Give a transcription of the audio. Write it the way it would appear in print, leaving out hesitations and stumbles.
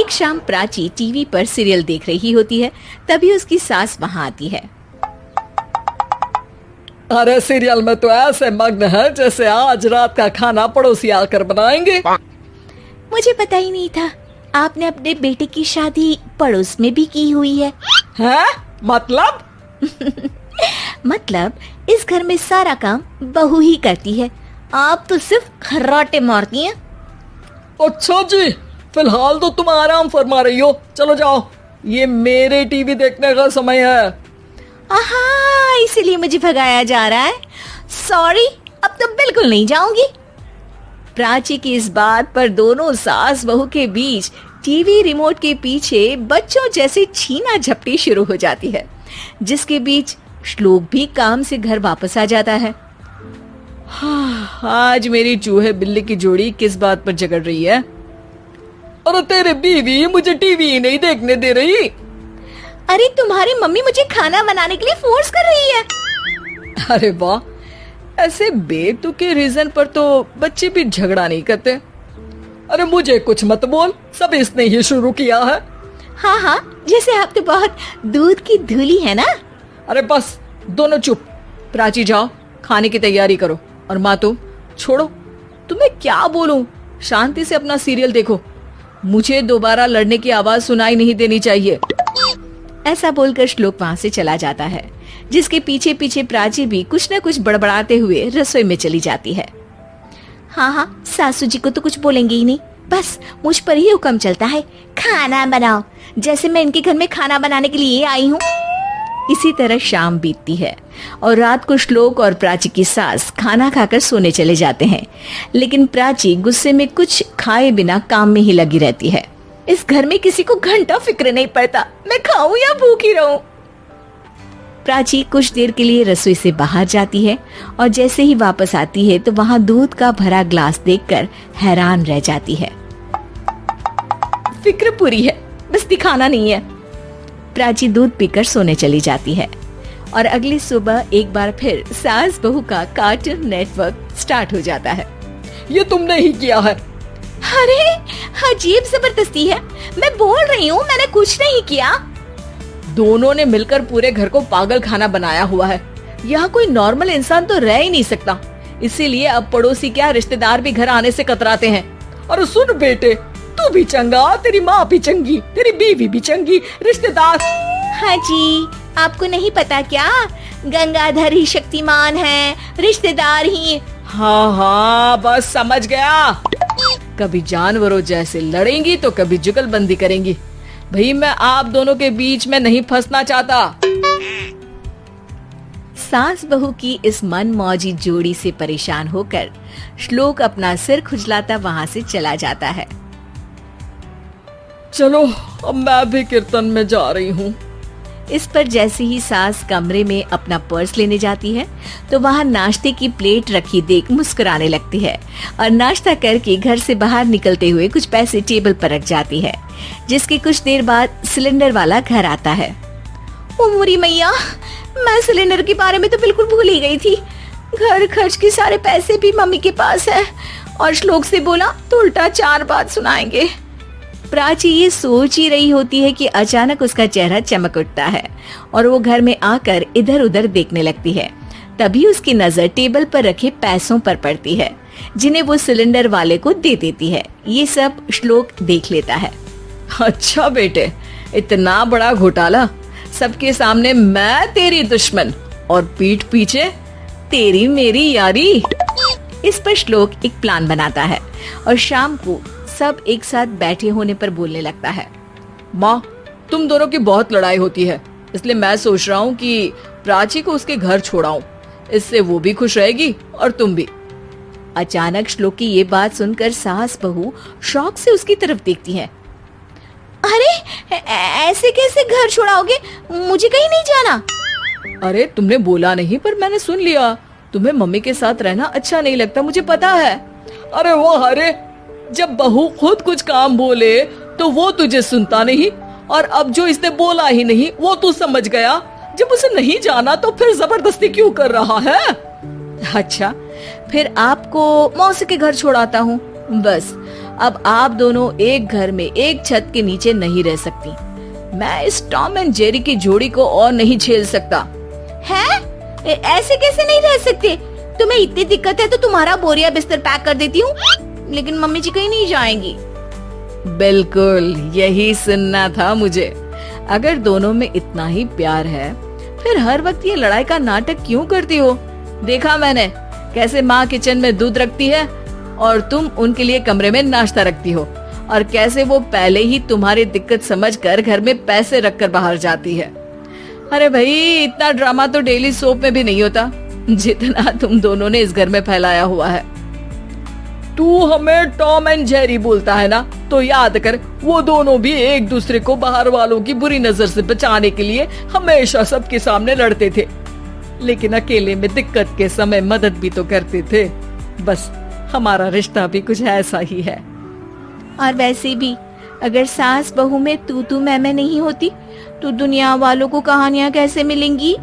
एक शाम प्राची टीवी पर सीरियल देख रही होती है, तभी उसकी सास वहाँ आती है। अरे सीरियल में तो ऐसे मग्न है जैसे आज रात का खाना पड़ोसी आकर बनाएंगे। मुझे पता ही नहीं था आपने अपने बेटे की शादी पड़ोस में भी की हुई है। हैं? मतलब? मतलब इस घर में सारा काम बहू ही करती है, आप तो सिर्फ खर्राटे मारती हैं। अच्छा जी, फिलहाल तो तुम आराम फरमा रही हो, चलो जाओ, ये मेरे टीवी देखने का समय है। आहा, इसीलिए मुझे भगाया जा रहा है। सॉरी, अब तो बिल्कुल नहीं जाऊंगी। प्राची की इस बात पर दोनों सास बहू के बीच टीवी रिमोट के पीछे बच्चों जैसे छीना झपटी शुरू हो जाती है, जिसके बीच श्लोक भी काम से घर वापस आ जाता है। आज मेरी चूहे बिल्ली की जोड़ी किस बात पर झगड़ रही है? अरे तेरे बीवी मुझे टीवी ही नहीं देखने दे रही। अरे तुम्हारी मम्मी मुझे खाना बनाने के लिए फोर्स कर रही है। अरे वाह, ऐसे बेतुके रीजन पर तो बच्चे भी झगड़ा नहीं करते। अरे मुझे कुछ मत बोल, सब इसने ही शुरू किया है। हाँ हाँ, जैसे आप तो बहुत दूध की धूली है ना। अरे बस, दोनों चुप। प्राची जाओ, खाने की तैयारी करो। और माँ तुम छोड़ो, तुम्हें क्या बोलूं, शांति से अपना सीरियल देखो, मुझे दोबारा लड़ने की आवाज सुनाई नहीं देनी चाहिए। ऐसा बोलकर श्लोक वहाँ से चला जाता है, जिसके पीछे पीछे प्राची भी कुछ न कुछ बड़बड़ाते हुए रसोई में चली जाती है। हाँ हाँ, सासू जी को तो कुछ बोलेंगे ही नहीं, बस मुझ पर ही हुक्म चलता है, खाना बनाओ, जैसे मैं इनके घर में खाना बनाने के लिए आई हूँ। इसी तरह शाम बीतती है और रात को श्लोक और प्राची की सास खाना खाकर सोने चले जाते हैं, लेकिन प्राची गुस्से में कुछ खाए बिना काम में ही लगी रहती है। इस घर में किसी को घंटा फिक्र नहीं पड़ता, मैं खाऊं या भूखी रहूं। प्राची कुछ देर के लिए रसोई से बाहर जाती है और जैसे ही वापस आती है तो वहाँ दूध का भरा ग्लास देखकर हैरान रह जाती है। फिक्र पूरी है, बस दिखाना नहीं है। प्राची दूध पीकर सोने चली जाती है और अगली सुबह एक बार फिर सास बहू का कार्टून नेटवर्क स्टार्ट हो जाता है। ये तुमने ही किया है। अरे अजीब जबरदस्ती है, मैं बोल रही हूँ मैंने कुछ नहीं किया। दोनों ने मिलकर पूरे घर को पागल खाना बनाया हुआ है। यहाँ कोई नॉर्मल इंसान तो रह ही नहीं सकता, इसीलिए अब पड़ोसी क्या रिश्तेदार भी घर आने से कतराते हैं। और सुन बेटे, तू भी चंगा, तेरी माँ भी चंगी, तेरी बीवी भी चंगी, रिश्तेदार। हाँ जी, आपको नहीं पता क्या, गंगाधर ही शक्तिमान है, रिश्तेदार ही। हाँ हाँ, बस समझ गया। कभी जानवरों जैसे लड़ेंगी तो कभी जुगलबंदी करेंगी। भाई मैं आप दोनों के बीच में नहीं फंसना चाहता। सास बहू की इस मनमौजी जोड़ी से परेशान होकर श्लोक अपना सिर खुजलाता वहाँ से चला जाता है। चलो अब मैं भी कीर्तन में जा रही हूँ। इस पर जैसे ही सास कमरे में अपना पर्स लेने जाती है तो वहाँ नाश्ते की प्लेट रखी देख मुस्कुराने लगती है और नाश्ता करके घर से बाहर निकलते हुए कुछ पैसे टेबल पर रख जाती है, जिसके कुछ देर बाद सिलेंडर वाला घर आता है। ओ मोरी मैया, मैं सिलेंडर के बारे में तो बिल्कुल भूल ही गई थी। घर खर्च के सारे पैसे भी मम्मी के पास है और श्लोक से बोला तो उल्टा 4 बात सुनाएंगे। प्राची ये सोच ही रही होती है कि अचानक उसका चेहरा चमक उठता है और वो घर में आकर इधर उधर देखने लगती है। तभी उसकी नजर टेबल पर रखे पैसों पर पड़ती है, जिन्हें वो सिलेंडर वाले को दे देती है। ये सब श्लोक देख लेता है। अच्छा बेटे, इतना बड़ा घोटाला, सबके सामने मैं तेरी दुश्मन और पीठ पीछे तेरी मेरी यारी। इस पर श्लोक एक प्लान बनाता है और शाम को सब एक साथ बैठे होने पर बोलने लगता है। माँ, तुम दोनों की बहुत लड़ाई होती है, इसलिए मैं सोच रहा हूँ कि प्राची को उसके घर छोड़ाऊं, इससे वो भी खुश रहेगी और तुम भी। अचानक श्लोक की ये बात सुनकर सास बहू शौक से उसकी तरफ देखती हैं। अरे ऐसे कैसे घर छोड़ाओगे, मुझे कहीं नहीं जाना। अरे तुमने बोला नहीं पर मैंने सुन लिया, तुम्हें मम्मी के साथ रहना अच्छा नहीं लगता, मुझे पता है। अरे वो अरे, जब बहू खुद कुछ काम बोले तो वो तुझे सुनता नहीं, और अब जो इसने बोला ही नहीं वो तू समझ गया। जब उसे नहीं जाना तो फिर जबरदस्ती क्यों कर रहा है? अच्छा, फिर आपको मौसी के घर छोड़ाता हूँ, बस अब आप दोनों एक घर में एक छत के नीचे नहीं रह सकती। मैं इस टॉम एंड जेरी की जोड़ी को और नहीं झेल सकता। है? ऐसे कैसे नहीं रह सकते? तुम्हें इतनी दिक्कत है तो तुम्हारा बोरिया बिस्तर पैक कर देती हूँ, लेकिन मम्मी जी कहीं नहीं जाएंगी। बिल्कुल यही सुनना था मुझे। अगर दोनों में इतना ही प्यार है फिर हर वक्त ये लड़ाई का नाटक क्यों करती हो? देखा मैंने कैसे माँ किचन में दूध रखती है और तुम उनके लिए कमरे में नाश्ता रखती हो, और कैसे वो पहले ही तुम्हारी दिक्कत समझकर घर में पैसे रखकर बाहर जाती है। अरे भाई, इतना ड्रामा तो डेली सोप में भी नहीं होता जितना तुम दोनों ने इस घर में फैलाया हुआ है। तू हमें टॉम एंड जेरी बोलता है ना, तो याद कर वो दोनों भी एक दूसरे को बाहर वालों की बुरी नजर से बचाने के लिए हमेशा सबके सामने लड़ते थे, लेकिन अकेले में दिक्कत के समय मदद भी तो करते थे। बस हमारा रिश्ता भी कुछ ऐसा ही है। और वैसे भी अगर सास बहू में तू मैं नहीं होती तो दुनिया वालों को कहानियां कैसे मिलेंगी?